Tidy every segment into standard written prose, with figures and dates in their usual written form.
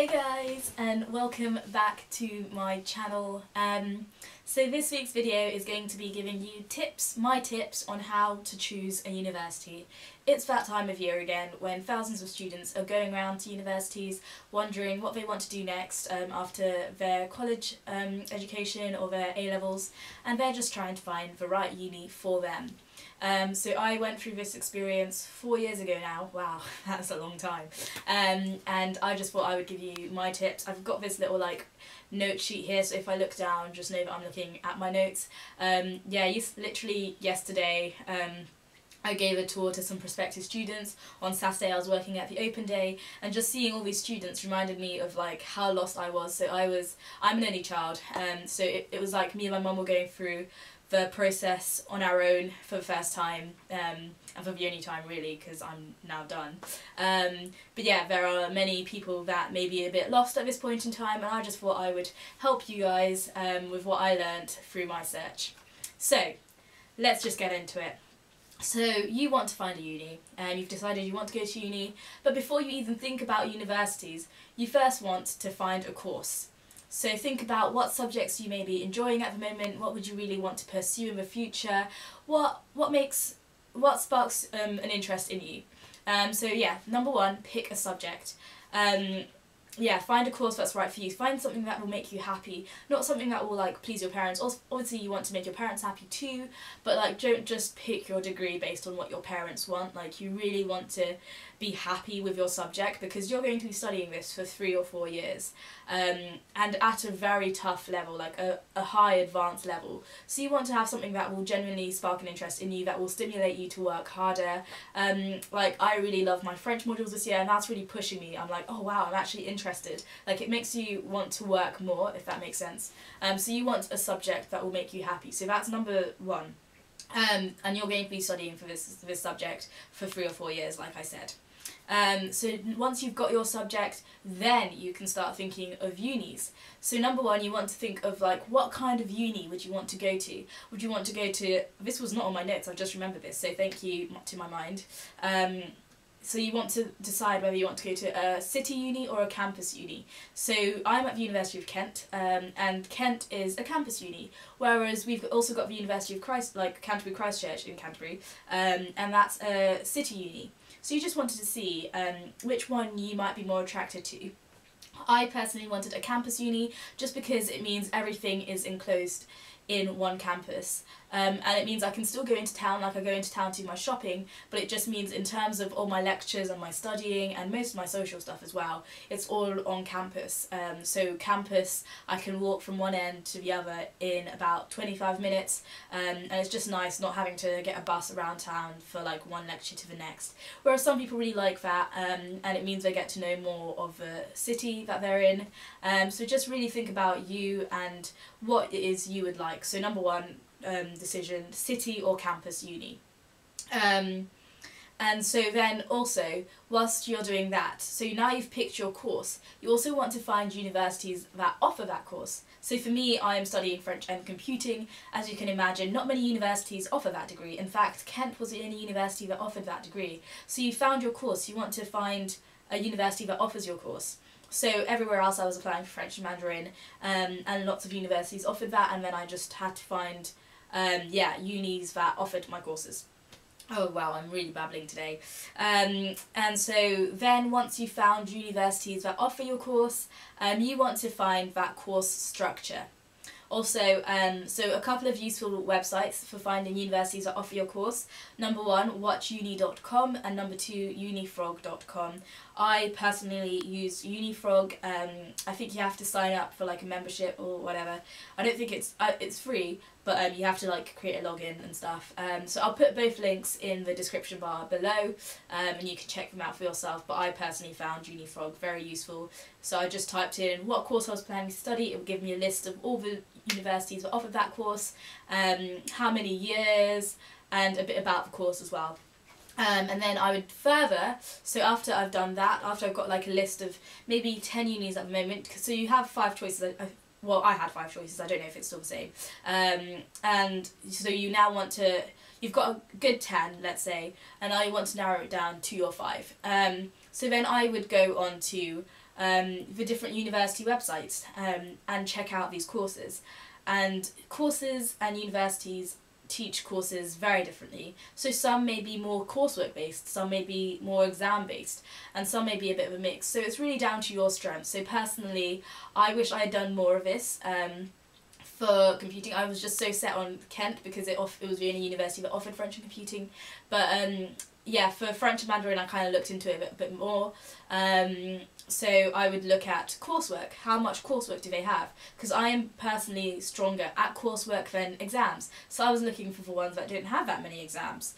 Hey guys, and welcome back to my channel. So this week's video is going to be giving you my tips on how to choose a university. It's that time of year again when thousands of students are going around to universities wondering what they want to do next after their college education or their A-levels, and they're just trying to find the right uni for them. So I went through this experience 4 years ago now. Wow, that's a long time. And I just thought I would give you my tips. I've got this little note sheet here, so if I look down, just know that I'm looking at my notes. Literally yesterday, I gave a tour to some prospective students. On Saturday I was working at the open day, and just seeing all these students reminded me of how lost I was. So I'm an only child, so it was like me and my mum were going through the process on our own for the first time, and for the only time really, because I'm now done. But yeah, there are many people that may be a bit lost at this point in time, and I just thought I would help you guys with what I learnt through my search. So let's just get into it. So you want to find a uni, and you've decided you want to go to uni, but before you even think about universities, you first want to find a course. So think about what subjects you may be enjoying at the moment, what would you really want to pursue in the future, what sparks an interest in you. So yeah, number one, pick a subject. Find a course that's right for you. Find something that will make you happy, not something that will please your parents. Also, obviously you want to make your parents happy too, but don't just pick your degree based on what your parents want. You really want to be happy with your subject, because you're going to be studying this for 3 or 4 years, and at a very tough level, a high advanced level. So you want to have something that will genuinely spark an interest in you, that will stimulate you to work harder. I really love my French modules this year, and that's really pushing me. I'm like, oh wow, I'm actually interested. It makes you want to work more, if that makes sense. So you want a subject that will make you happy. So that's number one. And you're going to be studying for this subject for 3 or 4 years, like I said. So once you've got your subject, then you can start thinking of unis. So number one, you want to think of what kind of uni would you want to go to? Would you want to go to, this was not on my notes, I've just remembered this, so thank you to my mind. So you want to decide whether you want to go to a city uni or a campus uni. So I'm at the University of Kent, and Kent is a campus uni, whereas we've also got the University of Canterbury Christ Church in Canterbury, and that's a city uni. So you just wanted to see which one you might be more attracted to. I personally wanted a campus uni just because it means everything is enclosed in one campus, and it means I can still go into town like I go into town to do my shopping, but it just means in terms of all my lectures and my studying and most of my social stuff as well, it's all on campus. So campus, I can walk from one end to the other in about 25 minutes, and it's just nice not having to get a bus around town for one lecture to the next. Whereas some people really like that, and it means they get to know more of the city that they're in. So just really think about you and what it is you would like. So number one decision, city or campus uni. And so then also, whilst you're doing that, so now you've picked your course, you also want to find universities that offer that course. So for me, I'm studying French and computing. As you can imagine, not many universities offer that degree. In fact, Kent was the only university that offered that degree. So you found your course, you want to find a university that offers your course. So everywhere else I was applying for French and Mandarin, and lots of universities offered that, and then I just had to find unis that offered my courses. Oh wow, I'm really babbling today. And so then once you've found universities that offer your course, you want to find that course structure. Also, so a couple of useful websites for finding universities that offer your course. Number one, watchuni.com, and number two, unifrog.com. I personally use Unifrog. I think you have to sign up for a membership or whatever. I don't think it's free, but you have to create a login and stuff. So I'll put both links in the description bar below, and you can check them out for yourself. But I personally found Unifrog very useful. So I just typed in what course I was planning to study. It would give me a list of all the universities that offered that course, how many years, and a bit about the course as well. And then I would further, so after I've done that, after I've got a list of maybe 10 unis at the moment, so you have 5 choices. Well, I had 5 choices, I don't know if it's still the same. And so you now want to, you've got a good 10, let's say, and now you want to narrow it down to your 5. So then I would go on to the different university websites and check out these courses. And courses and universities teach courses very differently. So some may be more coursework based, some may be more exam based, and some may be a bit of a mix. So it's really down to your strengths. So personally, I wish I had done more of this. For computing, I was just so set on Kent because it was the only university that offered French and computing. But yeah, for French and Mandarin I kind of looked into it a bit more. So I would look at coursework. How much coursework do they have? Because I am personally stronger at coursework than exams. So I was looking for ones that didn't have that many exams.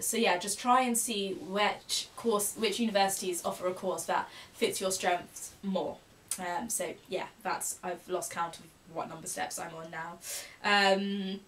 So yeah, just try and see which universities offer a course that fits your strengths more. So yeah, I've lost count of what number steps I'm on now.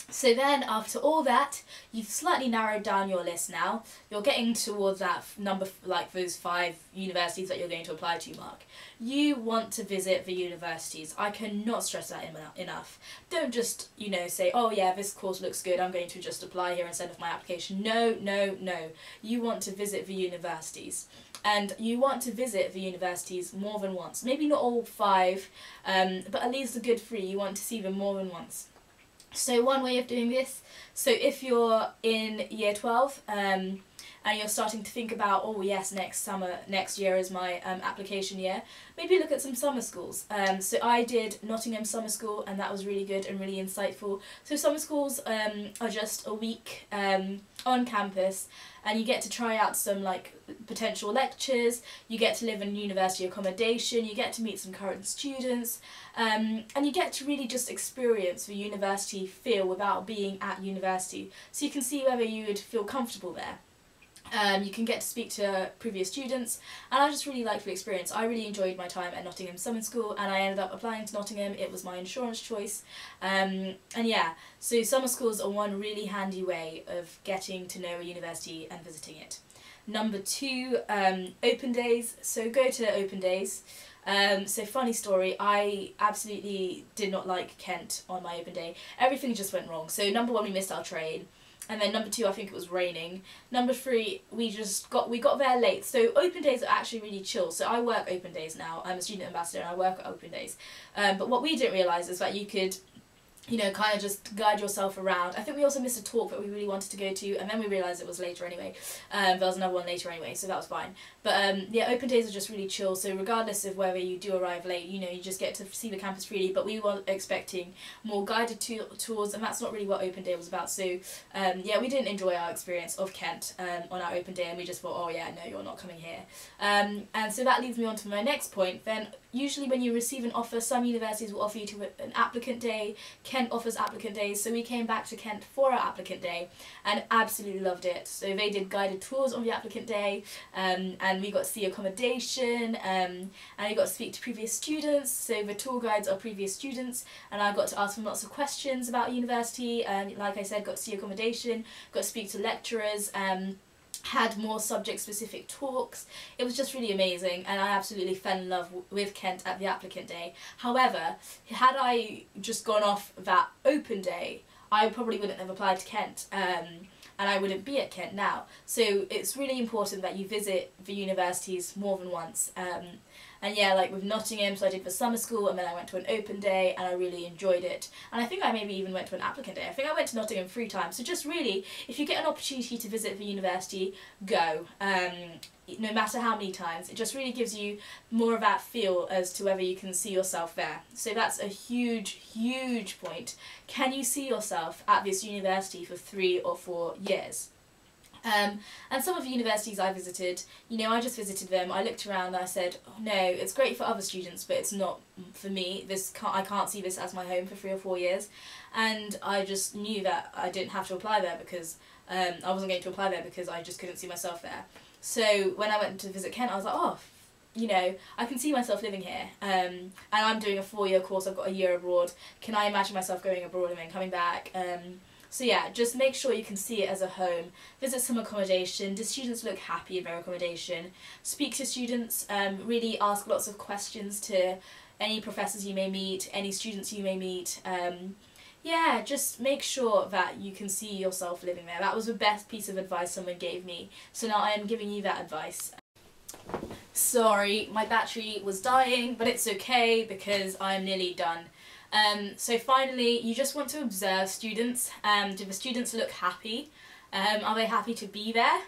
So then after all that, you've slightly narrowed down your list now. You're getting towards that number, like those 5 universities that you're going to apply to mark. You want to visit the universities. I cannot stress that enough. Don't just, you know, say, oh yeah, this course looks good, I'm going to just apply here and send off my application. No, no, no. You want to visit the universities. And you want to visit the universities more than once. Maybe not all 5, but at least a good 3. You want to see them more than once. So one way of doing this, so if you're in year 12 and you're starting to think about, oh yes, next year is my application year, maybe look at some summer schools. So I did Nottingham Summer School, and that was really good and really insightful. So summer schools are just a week on campus, and you get to try out some like potential lectures, you get to live in university accommodation, you get to meet some current students, and you get to really just experience the university feel without being at university. So you can see whether you would feel comfortable there. You can get to speak to previous students, and I just really liked the experience. I really enjoyed my time at Nottingham Summer School, and I ended up applying to Nottingham. It was my insurance choice, and yeah, so summer schools are one really handy way of getting to know a university and visiting it. Number 2, open days. So go to open days. So funny story, I absolutely did not like Kent on my open day. Everything just went wrong. So number 1, we missed our train. And then number 2, I think it was raining. Number 3, we got there late. So open days are actually really chill. So I work open days now. I'm a student ambassador and I work at open days. But what we didn't realise is that you could, you know, kind of just guide yourself around. I think we also missed a talk that we really wanted to go to, and then we realised it was later anyway. There was another one later anyway, so that was fine. But yeah, open days are just really chill, so regardless of whether you do arrive late, you know, you just get to see the campus freely. But we were expecting more guided tours, and that's not really what open day was about. So yeah, we didn't enjoy our experience of Kent on our open day, and we just thought, oh yeah, no, you're not coming here. And so that leads me on to my next point. Then usually when you receive an offer, some universities will offer you to an applicant day. Kent offers applicant days, so we came back to Kent for our applicant day and absolutely loved it. So they did guided tours on the applicant day, and we got to see accommodation, and we got to speak to previous students. So the tour guides are previous students, and I got to ask them lots of questions about university, and like I said, got to see accommodation, got to speak to lecturers, had more subject-specific talks. It was just really amazing, and I absolutely fell in love with Kent at the applicant day. However, had I just gone off that open day, I probably wouldn't have applied to Kent, and I wouldn't be at Kent now. So it's really important that you visit the universities more than once. And yeah, like with Nottingham, so I did the summer school, and then I went to an open day, and I really enjoyed it. And I think I maybe even went to an applicant day. I think I went to Nottingham 3 times. So just really, if you get an opportunity to visit the university, go. No matter how many times, it just really gives you more of that feel as to whether you can see yourself there. So that's a huge, huge point. Can you see yourself at this university for 3 or 4 years? And some of the universities I visited, you know, I just visited them, I looked around and I said, oh, no, it's great for other students, but it's not for me. I can't see this as my home for 3 or 4 years. And I just knew that I didn't have to apply there because I wasn't going to apply there because I just couldn't see myself there. So when I went to visit Kent, I was like, oh, you know, I can see myself living here, and I'm doing a 4-year course, I've got a year abroad. Can I imagine myself going abroad and then coming back? So yeah, just make sure you can see it as a home. Visit some accommodation. Do students look happy in their accommodation? Speak to students. Really ask lots of questions to any professors you may meet, any students you may meet. Yeah, just make sure that you can see yourself living there. That was the best piece of advice someone gave me. So now I am giving you that advice. Sorry, my battery was dying, but it's okay because I'm nearly done. So finally, you just want to observe students. Do the students look happy? Are they happy to be there?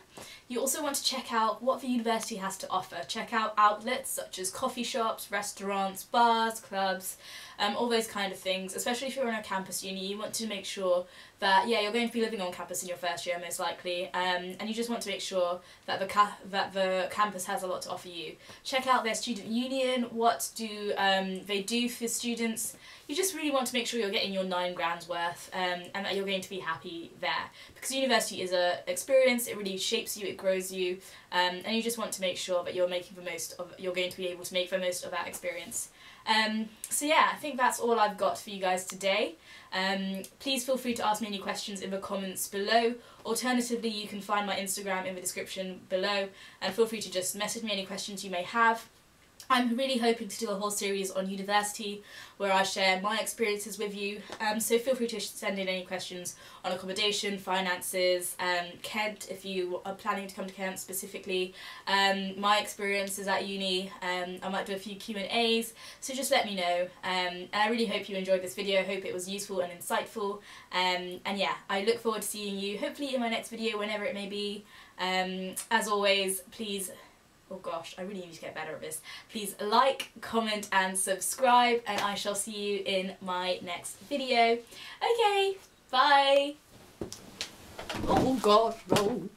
You also want to check out what the university has to offer. Check out outlets such as coffee shops, restaurants, bars, clubs, all those kind of things. Especially if you're in a campus uni, you want to make sure that, yeah, you're going to be living on campus in your first year most likely, and you just want to make sure that the campus has a lot to offer you. Check out their student union, what do they do for students. You just really want to make sure you're getting your 9 grand's worth, and that you're going to be happy there. Because university is an experience, it really shapes you, it grows you, and you just want to make sure that you're making the most of, you're going to be able to make the most of that experience. So yeah, I think that's all I've got for you guys today. Please feel free to ask me any questions in the comments below. Alternatively, you can find my Instagram in the description below, and feel free to just message me any questions you may have. I'm really hoping to do a whole series on university where I share my experiences with you, so feel free to send in any questions on accommodation, finances, Kent if you are planning to come to Kent specifically, my experiences at uni. I might do a few Q&As, so just let me know, and I really hope you enjoyed this video. I hope it was useful and insightful, and yeah, I look forward to seeing you hopefully in my next video whenever it may be. As always, please, oh gosh, I really need to get better at this. Please like, comment and subscribe, and I shall see you in my next video. Okay, bye! Oh gosh, no.